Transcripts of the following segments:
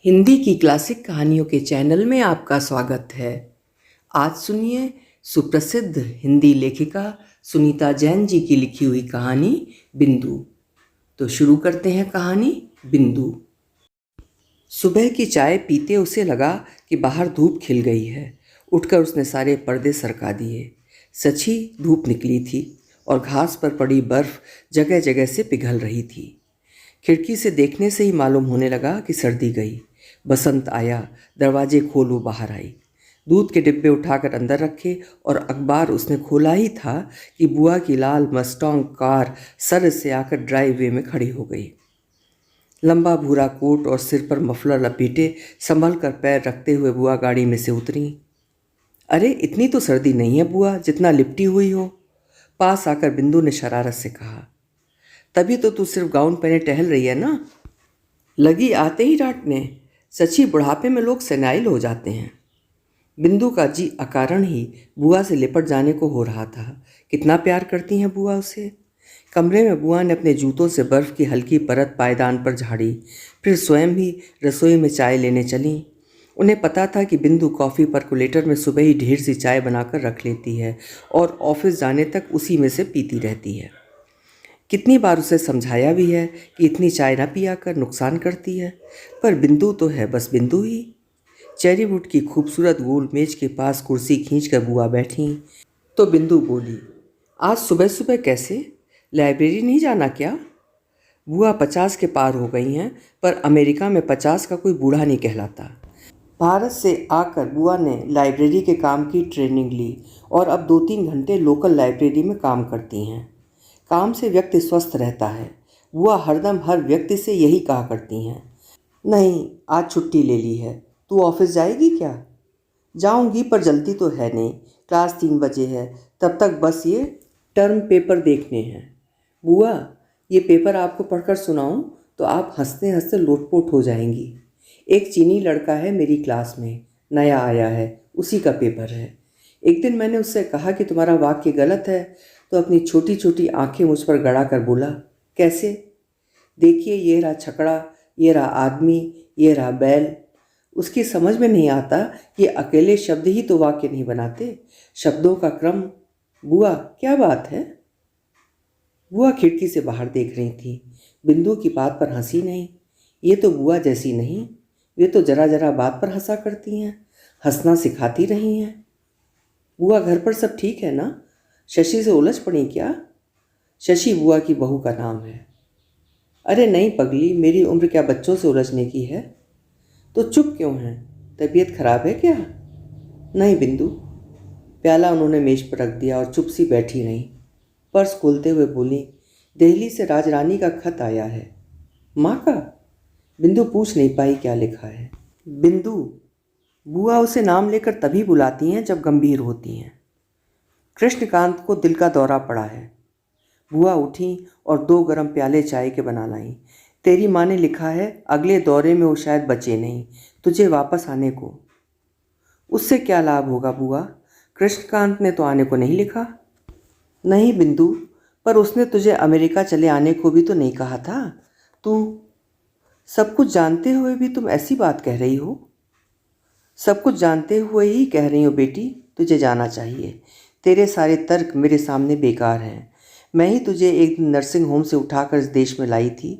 हिंदी की क्लासिक कहानियों के चैनल में आपका स्वागत है। आज सुनिए सुप्रसिद्ध हिंदी लेखिका सुनीता जैन जी की लिखी हुई कहानी बिंदु। तो शुरू करते हैं कहानी बिंदु। सुबह की चाय पीते उसे लगा कि बाहर धूप खिल गई है। उठकर उसने सारे पर्दे सरका दिए। सच्ची धूप निकली थी और घास पर पड़ी बर्फ जगह जगह से पिघल रही थी। खिड़की से देखने से ही मालूम होने लगा कि सर्दी गई, बसंत आया। दरवाजे खोल वो बाहर आई। दूध के डिब्बे उठाकर अंदर रखे और अखबार उसने खोला ही था कि बुआ की लाल मस्टॉन्ग कार सर से आकर ड्राइववे में खड़ी हो गई। लंबा भूरा कोट और सिर पर मफलर लपेटे संभल कर पैर रखते हुए बुआ गाड़ी में से उतरी। अरे इतनी तो सर्दी नहीं है बुआ जितना लिपटी हुई हो, पास आकर बिंदु ने शरारत से कहा। तभी तो तू सिर्फ गाउन पहने टहल रही है ना। लगी आते ही डांटने। सच्ची बुढ़ापे में लोग सेनाइल हो जाते हैं। बिंदु का जी अकारण ही बुआ से लिपट जाने को हो रहा था। कितना प्यार करती हैं बुआ उसे। कमरे में बुआ ने अपने जूतों से बर्फ़ की हल्की परत पायदान पर झाड़ी, फिर स्वयं ही रसोई में चाय लेने चलीं। उन्हें पता था कि बिंदु कॉफ़ी परकोलेटर में सुबह ही ढेर सी चाय बनाकर रख लेती है और ऑफिस जाने तक उसी में से पीती रहती है। कितनी बार उसे समझाया भी है कि इतनी चाय ना पिया कर, नुकसान करती है, पर बिंदु तो है बस बिंदु ही। चेरीवुड की खूबसूरत गोल मेज के पास कुर्सी खींचकर बुआ बैठी तो बिंदु बोली, आज सुबह सुबह कैसे? लाइब्रेरी नहीं जाना क्या? बुआ 50 के पार हो गई हैं, पर अमेरिका में 50 का कोई बूढ़ा नहीं कहलाता। भारत से आकर बुआ ने लाइब्रेरी के काम की ट्रेनिंग ली और अब 2-3 घंटे लोकल लाइब्रेरी में काम करती हैं। काम से व्यक्ति स्वस्थ रहता है। बुआ हरदम हर व्यक्ति से यही कहा करती हैं। नहीं, आज छुट्टी ले ली है। तू ऑफिस जाएगी क्या? जाऊंगी, पर जल्दी तो है नहीं। क्लास 3 बजे है, तब तक बस ये टर्म पेपर देखने हैं। बुआ, ये पेपर आपको पढ़कर सुनाऊं तो आप हंसते हंसते लोटपोट हो जाएंगी। एक चीनी लड़का है मेरी क्लास में, नया आया है, उसी का पेपर है। एक दिन मैंने उससे कहा कि तुम्हारा वाक्य गलत है, तो अपनी छोटी छोटी आंखें मुझ पर गड़ा कर बोला, कैसे? देखिए, ये रहा छकड़ा, ये रहा आदमी, ये रहा बैल। उसकी समझ में नहीं आता कि अकेले शब्द ही तो वाक्य नहीं बनाते, शब्दों का क्रम। बुआ, क्या बात है? बुआ खिड़की से बाहर देख रही थी। बिंदु की बात पर हंसी नहीं। ये तो बुआ जैसी नहीं, वे तो जरा जरा बात पर हंसा करती हैं, हंसना सिखाती रही हैं। बुआ, घर पर सब ठीक है ना? शशि से उलझ पड़ी क्या? शशि बुआ की बहू का नाम है। अरे नहीं पगली, मेरी उम्र क्या बच्चों से उलझने की है। तो चुप क्यों हैं? तबीयत खराब है क्या? नहीं बिंदु। प्याला उन्होंने मेज पर रख दिया और चुप सी बैठी रहीं। पर्स खोलते हुए बोली, दिल्ली से राजरानी का खत आया है। माँ का? बिंदु पूछ नहीं पाई क्या लिखा है। बिंदु, बुआ उसे नाम लेकर तभी बुलाती हैं जब गंभीर होती हैं। कृष्णकांत को दिल का दौरा पड़ा है। बुआ उठी और 2 गरम प्याले चाय के बना लाई। तेरी माँ ने लिखा है अगले दौरे में वो शायद बचे नहीं, तुझे वापस आने को। उससे क्या लाभ होगा बुआ? कृष्णकांत ने तो आने को नहीं लिखा। नहीं बिंदु, पर उसने तुझे अमेरिका चले आने को भी तो नहीं कहा था। तू सब कुछ जानते हुए भी तुम ऐसी बात कह रही हो? सब कुछ जानते हुए ही कह रही हो बेटी, तुझे जाना चाहिए। तेरे सारे तर्क मेरे सामने बेकार हैं। मैं ही तुझे एक दिन नर्सिंग होम से उठाकर इस देश में लाई थी,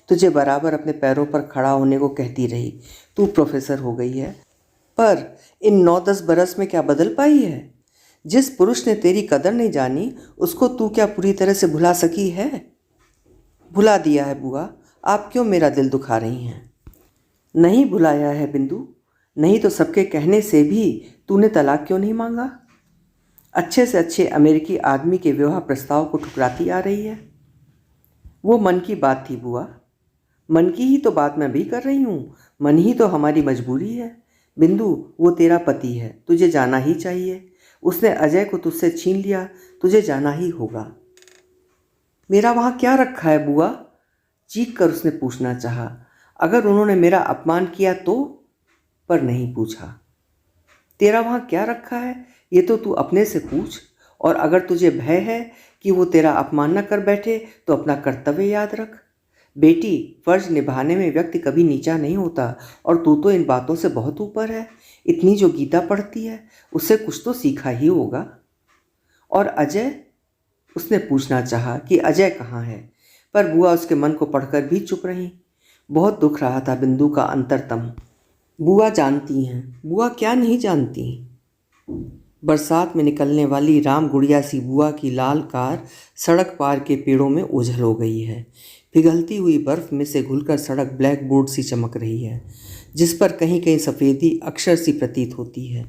तुझे बराबर अपने पैरों पर खड़ा होने को कहती रही। तू प्रोफेसर हो गई है, पर इन 9-10 बरस में क्या बदल पाई है? जिस पुरुष ने तेरी कदर नहीं जानी, उसको तू क्या पूरी तरह से भुला सकी है? भुला दिया है बुआ, आप क्यों मेरा दिल दुखा रही हैं? नहीं भुलाया है बिंदु, नहीं तो सबके कहने से भी तूने तलाक क्यों नहीं मांगा? अच्छे से अच्छे अमेरिकी आदमी के विवाह प्रस्ताव को ठुकराती आ रही है। वो मन की बात थी बुआ। मन की ही तो बात मैं भी कर रही हूँ। मन ही तो हमारी मजबूरी है। बिंदु, वो तेरा पति है, तुझे जाना ही चाहिए। उसने अजय को तुझसे छीन लिया, तुझे जाना ही होगा। मेरा वहाँ क्या रखा है बुआ? चीख कर उसने पूछना चाहा। अगर उन्होंने मेरा अपमान किया तो? पर नहीं पूछा। तेरा वहाँ क्या रखा है ये तो तू अपने से पूछ। और अगर तुझे भय है कि वो तेरा अपमान न कर बैठे तो अपना कर्तव्य याद रख। बेटी, फर्ज निभाने में व्यक्ति कभी नीचा नहीं होता और तू तो इन बातों से बहुत ऊपर है। इतनी जो गीता पढ़ती है उससे कुछ तो सीखा ही होगा। और अजय? उसने पूछना चाहा कि अजय कहाँ है, पर बुआ उसके मन को पढ़कर भी चुप रही। बहुत दुख रहा था बिंदु का अंतरतम। बुआ जानती हैं, बुआ क्या नहीं जानती। बरसात में निकलने वाली राम गुड़िया सी बुआ की लाल कार सड़क पार के पेड़ों में ओझल हो गई है। पिघलती हुई बर्फ में से घुलकर सड़क ब्लैक बोर्ड सी चमक रही है, जिस पर कहीं कहीं सफ़ेदी अक्षर सी प्रतीत होती है।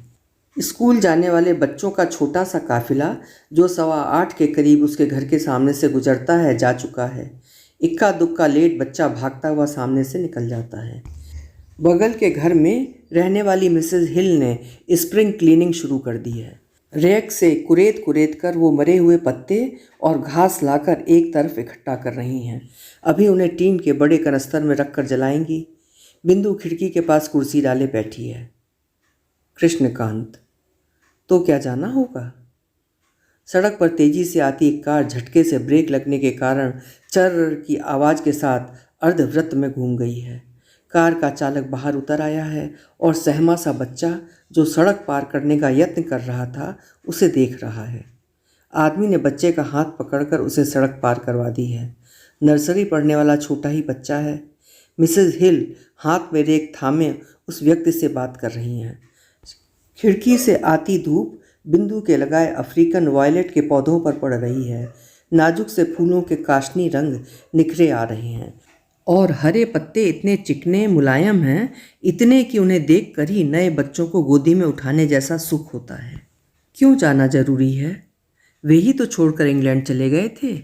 स्कूल जाने वाले बच्चों का छोटा सा काफिला जो 8:15 के करीब उसके घर के सामने से गुजरता है जा चुका है। इक्का दुक्का लेट बच्चा भागता हुआ सामने से निकल जाता है। बगल के घर में रहने वाली मिसेस हिल ने स्प्रिंग क्लीनिंग शुरू कर दी है। रैक से कुरेद कुरेद कर वो मरे हुए पत्ते और घास लाकर एक तरफ इकट्ठा कर रही हैं। अभी उन्हें टीन के बड़े कनस्तर में रखकर जलाएंगी। बिंदु खिड़की के पास कुर्सी डाले बैठी है। कृष्णकांत, तो क्या जाना होगा? सड़क पर तेजी से आती एक कार झटके से ब्रेक लगने के कारण चर्र की आवाज़ के साथ अर्धवृत्त में घूम गई है। कार का चालक बाहर उतर आया है और सहमा सा बच्चा जो सड़क पार करने का यत्न कर रहा था उसे देख रहा है। आदमी ने बच्चे का हाथ पकड़कर उसे सड़क पार करवा दी है। नर्सरी पढ़ने वाला छोटा ही बच्चा है। मिसेस हिल हाथ में रेक थामे उस व्यक्ति से बात कर रही हैं। खिड़की से आती धूप बिंदु के लगाए अफ्रीकन वायलेट के पौधों पर पड़ रही है। नाजुक से फूलों के काशनी रंग निखरे आ रहे हैं और हरे पत्ते इतने चिकने मुलायम हैं, इतने कि उन्हें देखकर ही नए बच्चों को गोदी में उठाने जैसा सुख होता है। क्यों जाना जरूरी है? वे ही तो छोड़कर इंग्लैंड चले गए थे।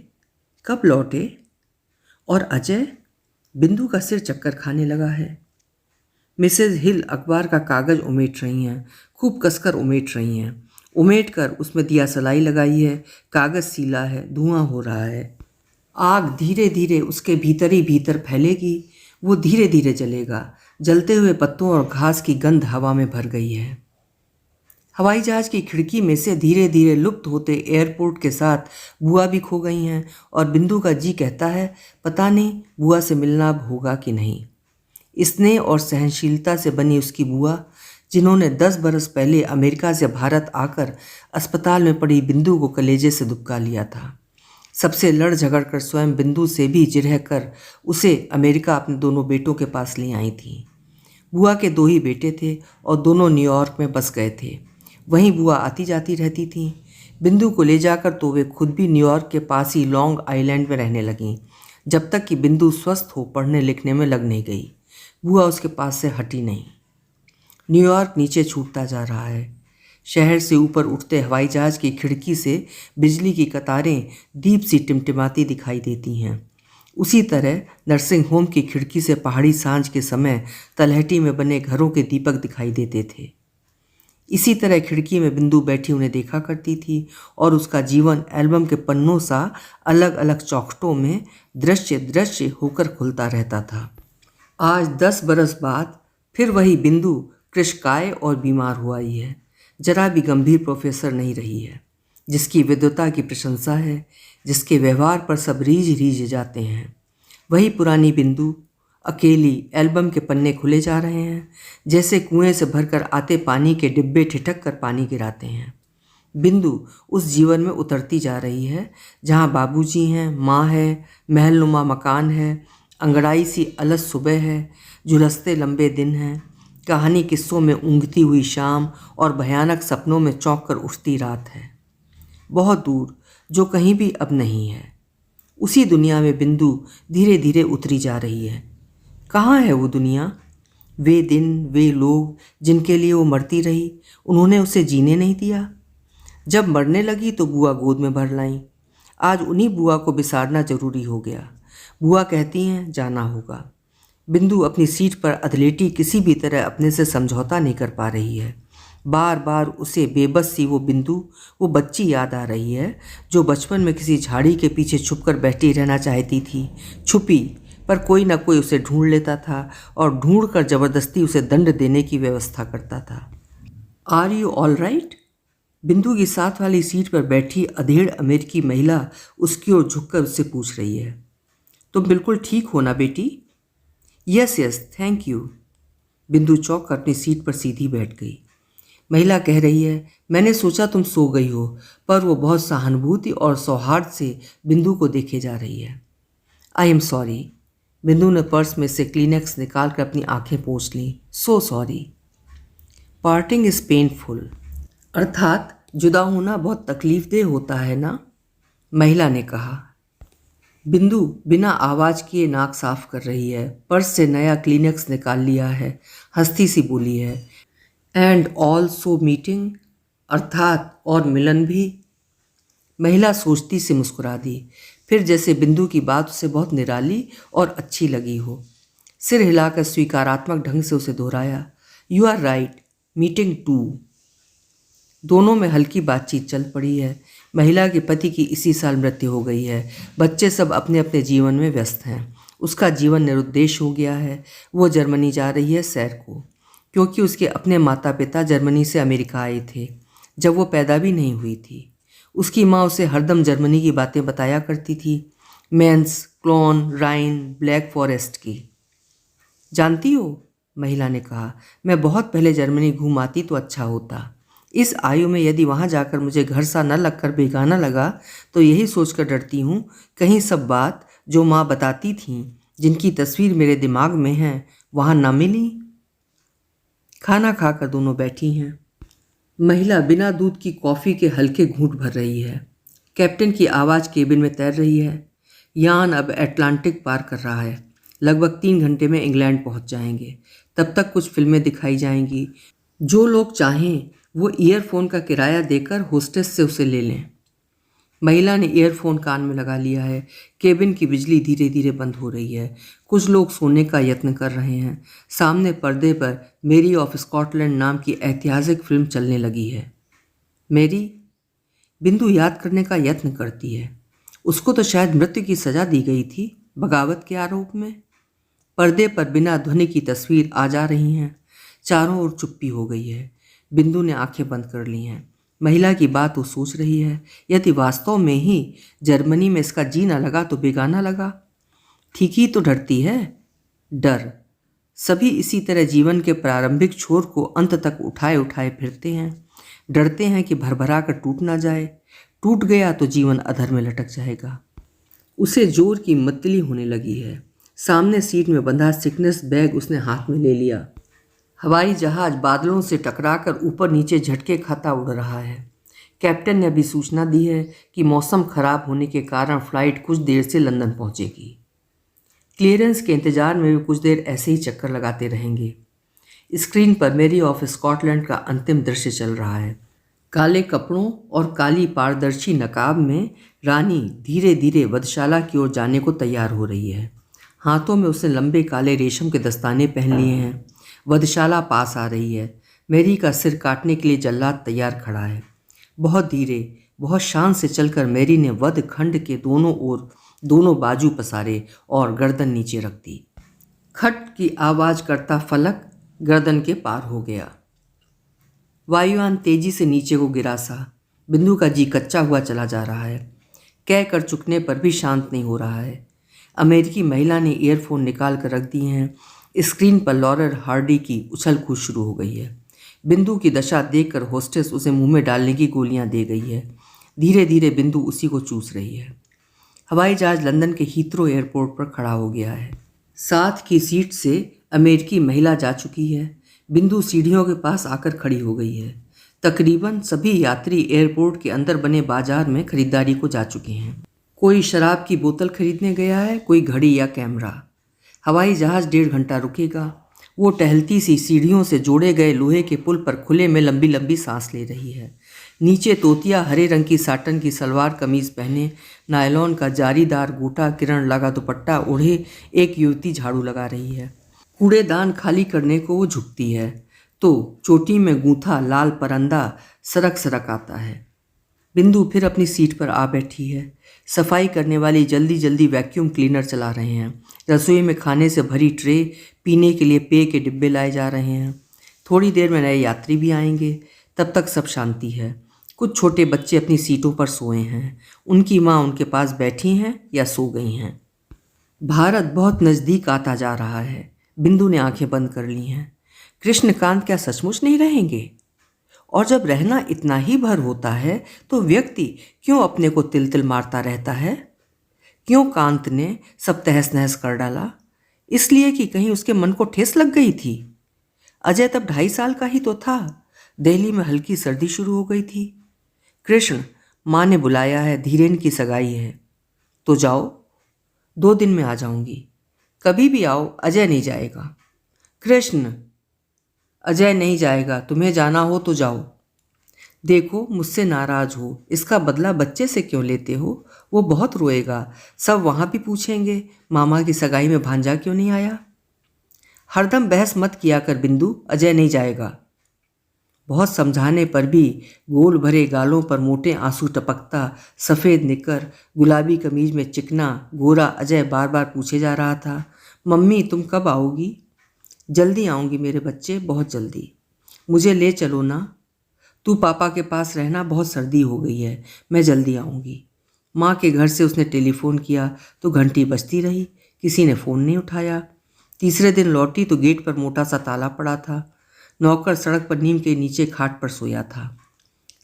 कब लौटे? और अजय? बिंदु का सिर चक्कर खाने लगा है। मिसेज हिल अखबार का कागज उमेट रही हैं, खूब कसकर उमेट रही हैं। उमेट कर उसमें दिया सलाई लगाई है। कागज सीला है, धुआं हो रहा है। आग धीरे धीरे उसके भीतर ही भीतर फैलेगी। वो धीरे धीरे जलेगा। जलते हुए पत्तों और घास की गंध हवा में भर गई है। हवाई जहाज की खिड़की में से धीरे धीरे लुप्त होते एयरपोर्ट के साथ बुआ भी खो गई हैं और बिंदु का जी कहता है पता नहीं बुआ से मिलना अब होगा कि नहीं। स्नेह और सहनशीलता से बनी उसकी बुआ, जिन्होंने 10 बरस पहले अमेरिका से भारत आकर अस्पताल में पड़ी बिंदु को कलेजे से दुबका लिया था। सबसे लड़ झगड़ कर स्वयं बिंदु से भी जिरह कर उसे अमेरिका अपने दोनों बेटों के पास ले आई थी। बुआ के 2 ही बेटे थे और दोनों न्यूयॉर्क में बस गए थे। वहीं बुआ आती जाती रहती थीं। बिंदु को ले जाकर तो वे खुद भी न्यूयॉर्क के पास ही लॉन्ग आइलैंड में रहने लगीं, जब तक कि बिंदु स्वस्थ हो पढ़ने लिखने में लग नहीं गई। बुआ उसके पास से हटी नहीं। न्यूयॉर्क नीचे छूटता जा रहा है। शहर से ऊपर उठते हवाई जहाज की खिड़की से बिजली की कतारें दीप सी टिमटिमाती दिखाई देती हैं। उसी तरह नर्सिंग होम की खिड़की से पहाड़ी सांझ के समय तलहटी में बने घरों के दीपक दिखाई देते थे। इसी तरह खिड़की में बिंदु बैठी उन्हें देखा करती थी और उसका जीवन एल्बम के पन्नों सा अलग अलग चौखटों में दृश्य दृश्य होकर खुलता रहता था। आज 10 बरस बाद फिर वही बिंदु कृशकाय और बीमार हुआ ही है। जरा भी गंभीर प्रोफेसर नहीं रही है, जिसकी विद्वता की प्रशंसा है, जिसके व्यवहार पर सब रीझ रीझ जाते हैं। वही पुरानी बिंदु, अकेली, एल्बम के पन्ने खुले जा रहे हैं, जैसे कुएं से भरकर आते पानी के डिब्बे ठिठक कर पानी गिराते हैं। बिंदु उस जीवन में उतरती जा रही है जहाँ बाबूजी हैं, माँ है, महलनुमा मकान है, अंगड़ाई सी अलस सुबह है, झुलसते लंबे दिन हैं, कहानी किस्सों में ऊँघती हुई शाम और भयानक सपनों में चौंक कर उठती रात है। बहुत दूर, जो कहीं भी अब नहीं है। उसी दुनिया में बिंदु धीरे धीरे उतरी जा रही है। कहाँ है वो दुनिया? वे दिन, वे लोग जिनके लिए वो मरती रही, उन्होंने उसे जीने नहीं दिया। जब मरने लगी तो बुआ गोद में भर लाई। आज उन्हीं बुआ को बिसारना जरूरी हो गया। बुआ कहती हैं जाना होगा। बिंदु अपनी सीट पर अधलेटी किसी भी तरह अपने से समझौता नहीं कर पा रही है। बार बार उसे बेबस सी वो बिंदु, वो बच्ची याद आ रही है जो बचपन में किसी झाड़ी के पीछे छुपकर बैठी रहना चाहती थी। छुपी, पर कोई ना कोई उसे ढूंढ लेता था और ढूंढकर जबरदस्ती उसे दंड देने की व्यवस्था करता था। Are you all right? Bindu की साथ वाली सीट पर बैठी अधेड़ अमेरिकी महिला उसकी ओर झुककर उससे पूछ रही है। तुम बिल्कुल ठीक हो ना बेटी? Yes yes, thank you. बिंदु चौंक कर अपनी सीट पर सीधी बैठ गई। महिला कह रही है, मैंने सोचा तुम सो गई हो, पर वो बहुत सहानुभूति और सौहार्द से बिंदु को देखे जा रही है। I am sorry. बिंदु ने पर्स में से क्लीनेक्स निकाल कर अपनी आंखें पोंछ लीं। So sorry. Parting is painful. अर्थात जुदा होना बहुत तकलीफदेह होता है ना? महिला ने कहा। बिंदु बिना आवाज किए नाक साफ कर रही है, पर्स से नया क्लीनेक्स निकाल लिया है, हंसती सी बोली है, एंड ऑल्सो मीटिंग, अर्थात और मिलन भी। महिला सोचती से मुस्कुरा दी, फिर जैसे बिंदु की बात उसे बहुत निराली और अच्छी लगी हो, सिर हिलाकर स्वीकारात्मक ढंग से उसे दोहराया, you are right, meeting too. दोनों में हल्की बातचीत चल पड़ी है। महिला के पति की इसी साल मृत्यु हो गई है। बच्चे सब अपने अपने जीवन में व्यस्त हैं। उसका जीवन निरुद्देश हो गया है। वो जर्मनी जा रही है सैर को, क्योंकि उसके अपने माता पिता जर्मनी से अमेरिका आए थे जब वो पैदा भी नहीं हुई थी। उसकी माँ उसे हरदम जर्मनी की बातें बताया करती थी, मेंस, क्लोन, राइन, ब्लैक फॉरेस्ट की। जानती हो, महिला ने कहा, मैं बहुत पहले जर्मनी घूम आती तो अच्छा होता। इस आयु में यदि वहाँ जाकर मुझे घर सा न लगकर बेगाना लगा तो यही सोचकर डरती हूँ कहीं सब बात जो माँ बताती थीं, जिनकी तस्वीर मेरे दिमाग में है, वहाँ न मिली। खाना खाकर दोनों बैठी हैं। महिला बिना दूध की कॉफ़ी के हल्के घूंट भर रही है। कैप्टन की आवाज़ केबिन में तैर रही है। यान अब अटलांटिक पार कर रहा है। लगभग 3 घंटे में इंग्लैंड पहुंच जाएंगे। तब तक कुछ फिल्में दिखाई जाएंगी। जो लोग चाहें वो ईयरफोन का किराया देकर होस्टेस से उसे ले लें। महिला ने ईयरफोन कान में लगा लिया है। केबिन की बिजली धीरे धीरे बंद हो रही है। कुछ लोग सोने का यत्न कर रहे हैं। सामने पर्दे पर मेरी ऑफ स्कॉटलैंड नाम की ऐतिहासिक फिल्म चलने लगी है। मेरी? बिंदु याद करने का यत्न करती है। उसको तो शायद मृत्यु की सजा दी गई थी, बगावत के आरोप में। पर्दे पर बिना ध्वनि की तस्वीर आ जा रही हैं। चारों ओर चुप्पी हो गई है। बिंदु ने आंखें बंद कर ली हैं। महिला की बात वो सोच रही है, यदि वास्तव में ही जर्मनी में इसका जी न लगा तो बेगाना लगा। ठीक ही तो डरती है। डर। सभी इसी तरह जीवन के प्रारंभिक छोर को अंत तक उठाए उठाए फिरते हैं। डरते हैं कि भरभरा कर टूट ना जाए। टूट गया तो जीवन अधर में लटक जाएगा। उसे जोर की मतली होने लगी है। सामने सीट में बंधा सिकनेस बैग उसने हाथ में ले लिया। हवाई जहाज बादलों से टकराकर ऊपर नीचे झटके खाता उड़ रहा है। कैप्टन ने अभी सूचना दी है कि मौसम खराब होने के कारण फ्लाइट कुछ देर से लंदन पहुंचेगी। क्लियरेंस के इंतजार में वे कुछ देर ऐसे ही चक्कर लगाते रहेंगे। स्क्रीन पर मेरी ऑफ स्कॉटलैंड का अंतिम दृश्य चल रहा है। काले कपड़ों और काली पारदर्शी नकाब में रानी धीरे धीरे वधशाला की ओर जाने को तैयार हो रही है। हाथों में उसने लंबे काले रेशम के दस्ताने पहन लिए हैं। वधशाला पास आ रही है। मेरी का सिर काटने के लिए जल्लाद तैयार खड़ा है। बहुत धीरे, बहुत शान से चलकर मेरी ने वध खंड के दोनों ओर दोनों बाजू पसारे और गर्दन नीचे रख दी। खट की आवाज करता फलक गर्दन के पार हो गया। वायुयान तेजी से नीचे को गिरा सा। बिंदु का जी कच्चा हुआ चला जा रहा है। कह कर चुकने पर भी शांत नहीं हो रहा है। अमेरिकी महिला ने ईयरफोन निकाल कर रख दिए हैं। स्क्रीन पर लॉरेल हार्डी की उछल कूद शुरू हो गई है। बिंदु की दशा देखकर होस्टेस उसे मुंह में डालने की गोलियां दे गई है। धीरे धीरे बिंदु उसी को चूस रही है। हवाई जहाज लंदन के हीथ्रो एयरपोर्ट पर खड़ा हो गया है। साथ की सीट से अमेरिकी महिला जा चुकी है। बिंदु सीढ़ियों के पास आकर खड़ी हो गई है। तकरीबन सभी यात्री एयरपोर्ट के अंदर बने बाजार में खरीदारी को जा चुके हैं। कोई शराब की बोतल खरीदने गया है, कोई घड़ी या कैमरा। हवाई जहाज 1.5 घंटा रुकेगा। वो टहलती सी सीढ़ियों से जोड़े गए लोहे के पुल पर खुले में लंबी लंबी सांस ले रही है। नीचे तोतिया हरे रंग की साटन की सलवार कमीज पहने, नायलॉन का जारीदार गोटा किरण लगा दुपट्टा ओढ़े एक युवती झाड़ू लगा रही है। कूड़ेदान खाली करने को वो झुकती है तो चोटी में गूंथा लाल परंदा सरक सरक आता है। बिंदु फिर अपनी सीट पर आ बैठी है। सफाई करने वाली जल्दी जल्दी वैक्यूम क्लीनर चला रहे हैं। रसोई में खाने से भरी ट्रे, पीने के लिए पेय के डिब्बे लाए जा रहे हैं। थोड़ी देर में नए यात्री भी आएंगे। तब तक सब शांति है। कुछ छोटे बच्चे अपनी सीटों पर सोए हैं। उनकी माँ उनके पास बैठी हैं या सो गई हैं। भारत बहुत नज़दीक आता जा रहा है। बिंदु ने आंखें बंद कर ली हैं। कृष्णकांत क्या सचमुच नहीं रहेंगे? और जब रहना इतना ही भर होता है तो व्यक्ति क्यों अपने को तिल तिल मारता रहता है? क्यों कांत ने सब तहस नहस कर डाला? इसलिए कि कहीं उसके मन को ठेस लग गई थी। अजय तब 2.5 साल का ही तो था। दिल्ली में हल्की सर्दी शुरू हो गई थी। कृष्ण, माँ ने बुलाया है, धीरेन की सगाई है। तो जाओ, 2 दिन में आ जाऊंगी। कभी भी आओ, अजय नहीं जाएगा। कृष्ण, अजय नहीं जाएगा, तुम्हें जाना हो तो जाओ। देखो, मुझसे नाराज हो, इसका बदला बच्चे से क्यों लेते हो? वो बहुत रोएगा। सब वहाँ भी पूछेंगे मामा की सगाई में भांजा क्यों नहीं आया। हरदम बहस मत किया कर बिंदु, अजय नहीं जाएगा। बहुत समझाने पर भी गोल भरे गालों पर मोटे आंसू टपकता, सफ़ेद निकर, गुलाबी कमीज में चिकना गोरा अजय बार बार पूछे जा रहा था, मम्मी तुम कब आओगी? जल्दी आऊँगी मेरे बच्चे, बहुत जल्दी। मुझे ले चलो ना। तू पापा के पास रहना, बहुत सर्दी हो गई है, मैं जल्दी आऊँगी। माँ के घर से उसने टेलीफोन किया तो घंटी बजती रही, किसी ने फ़ोन नहीं उठाया। तीसरे दिन लौटी तो गेट पर मोटा सा ताला पड़ा था। नौकर सड़क पर नीम के नीचे खाट पर सोया था।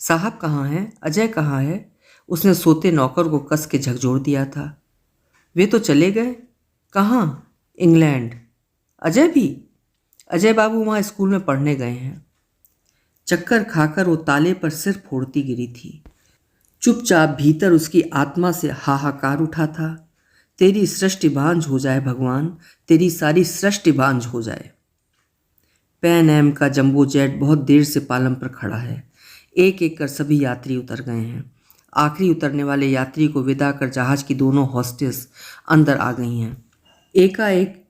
साहब कहाँ हैं? अजय कहाँ है? उसने सोते नौकर को कस के झकझोर दिया था। वे तो चले गए। कहाँ? इंग्लैंड। अजय भी? अजय बाबू वहाँ स्कूल में पढ़ने गए हैं। चक्कर खाकर वो ताले पर सिर फोड़ती गिरी थी। चुपचाप भीतर उसकी आत्मा से हाहाकार उठा था, तेरी सृष्टि बांझ हो जाए भगवान, तेरी सारी सृष्टि बांझ हो जाए। पैन एम का जंबो जेट बहुत देर से पालम पर खड़ा है। एक एक कर सभी यात्री उतर गए हैं। आखिरी उतरने वाले यात्री को विदा कर जहाज की दोनों हॉस्टेस अंदर आ गई हैं। एकाएक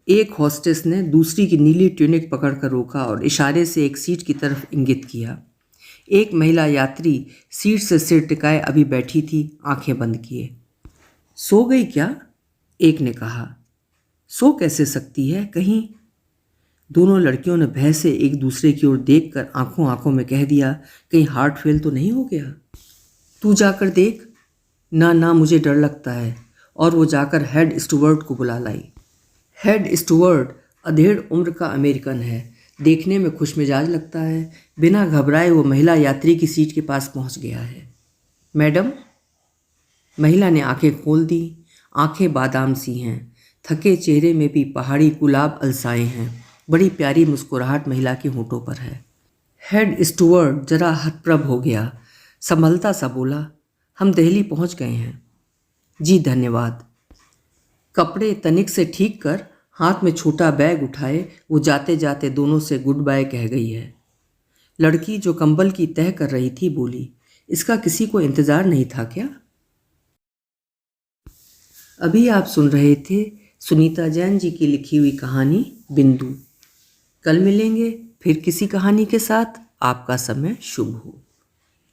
एक हॉस्टेस ने दूसरी की नीली ट्यूनिक पकड़कर रोका और इशारे से एक सीट की तरफ इंगित किया। एक महिला यात्री सीट से सिर टिकाए अभी बैठी थी, आंखें बंद किए। सो गई क्या? एक ने कहा। सो कैसे सकती है कहीं? दोनों लड़कियों ने भय से एक दूसरे की ओर देखकर आंखों आंखों में कह दिया, कहीं हार्ट फेल तो नहीं हो गया? तू जाकर देख। ना ना, मुझे डर लगता है। और वो जाकर हेड स्टूवर्ड को बुला लाई। हेड स्टूवर्ड अधेड़ उम्र का अमेरिकन है, देखने में खुशमिजाज लगता है। बिना घबराए वो महिला यात्री की सीट के पास पहुंच गया है। मैडम। महिला ने आंखें खोल दी। आंखें बादाम सी हैं, थके चेहरे में भी पहाड़ी गुलाब अलसाए हैं। बड़ी प्यारी मुस्कुराहट महिला के होठों पर है। हेड स्टूवर्ड जरा हतप्रभ हो गया, संभलता सा बोला, हम दिल्ली पहुंच गए हैं। जी धन्यवाद। कपड़े तनिक से ठीक कर हाथ में छोटा बैग उठाए वो जाते जाते दोनों से गुड बाय कह गई है। लड़की जो कंबल की तह कर रही थी बोली, इसका किसी को इंतज़ार नहीं था क्या? अभी आप सुन रहे थे सुनीता जैन जी की लिखी हुई कहानी बिंदु। कल मिलेंगे फिर किसी कहानी के साथ। आपका समय शुभ हो।